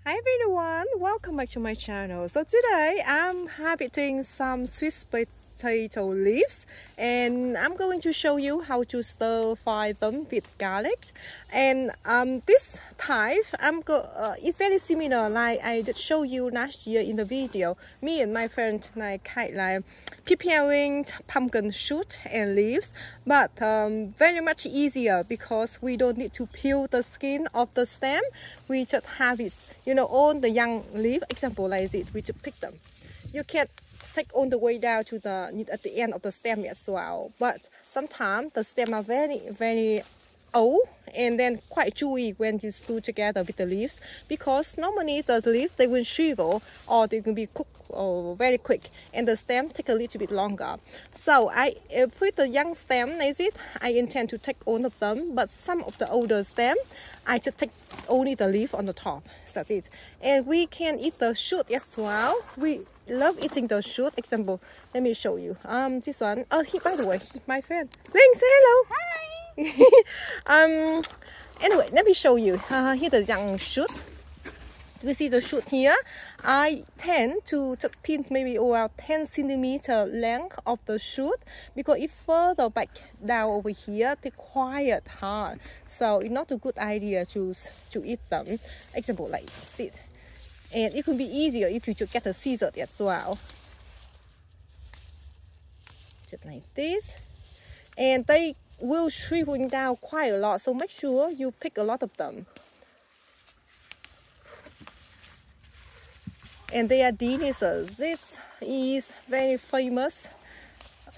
Hi everyone, welcome back to my channel. So today I'm harvesting some sweet potato leaves and I'm going to show you how to stir fry them with garlic. And this type it's very similar like I did show you last year in the video. Me and my friend like preparing pumpkin shoot and leaves, but very much easier because we don't need to peel the skin of the stem. We just harvest, all the young leaf. Example like this, we just pick them. You can take all the way down to at the end of the stem as well. But sometimes the stem are very old and then quite chewy when you stew together with the leaves, because normally the leaves they will shrivel or they will be cooked very quick and the stem take a little bit longer. So with the young stem like this, I intend to take all of them, but some of the older stem I just take only the leaf on the top. That's it. And we can eat the shoot as well. We love eating the shoot. Example, let me show you. This one. Oh, by the way, my friend. Thanks. Hello. Hi. Anyway, let me show you. Here the young shoot. You see the shoot here? I tend to pin maybe around 10 centimeter length of the shoot, because if further back down over here, they're quite hard. So it's not a good idea to eat them. Example like this. And it could be easier if you just get a scissors as well. Just like this. And they will shrivel down quite a lot, so make sure you pick a lot of them. And they are delicious. This is very famous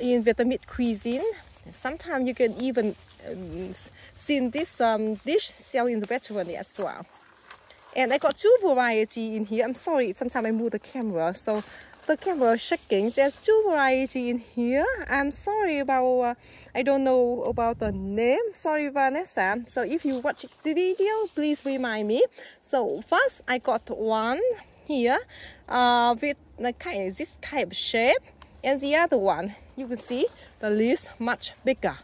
in Vietnamese cuisine. Sometimes you can even see this dish selling in the restaurant as well. And I got two varieties in here. I'm sorry, sometimes I move the camera, so the camera is shaking. There's two varieties in here. I'm sorry about, I don't know about the name. Sorry, Vanessa. So if you watch the video, please remind me. So first, I got one here with this kind of shape, and the other one you can see the leaves much bigger.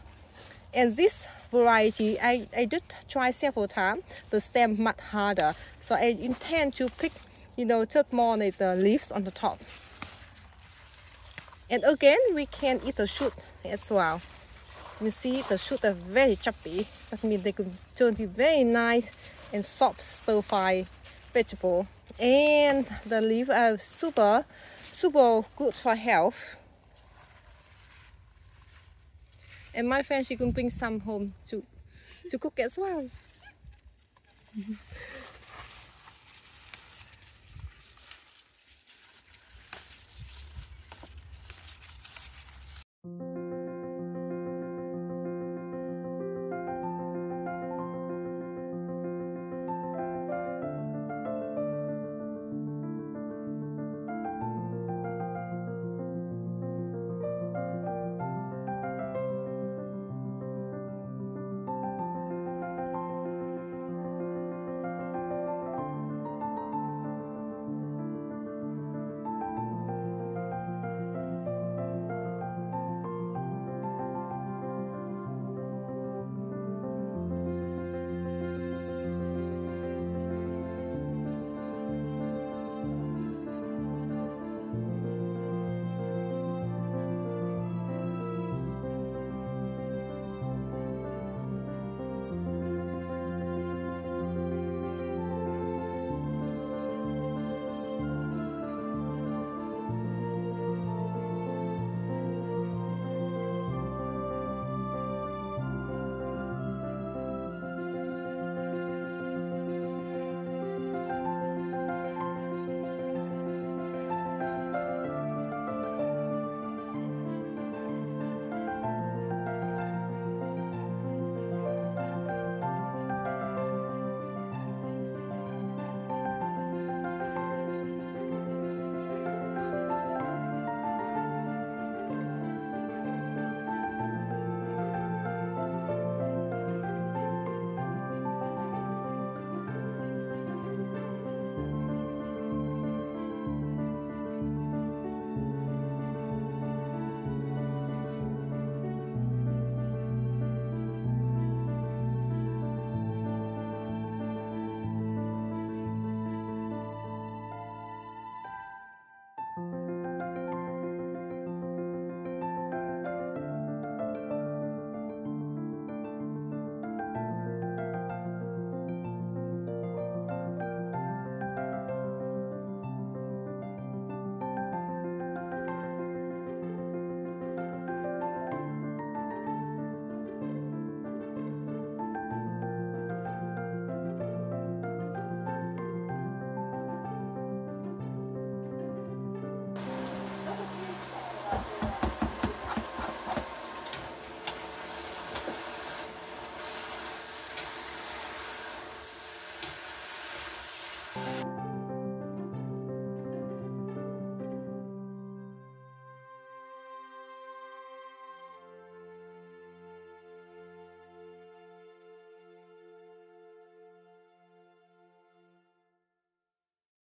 And this variety I did try several times, the stem much harder, so I intend to pick just more like the leaves on the top. And again, we can eat the shoot as well. You see the shoot are very choppy. That means they could turn to very nice and soft stir fry vegetable. And the leaves are super good for health. And my friend, she can bring some home to cook as well.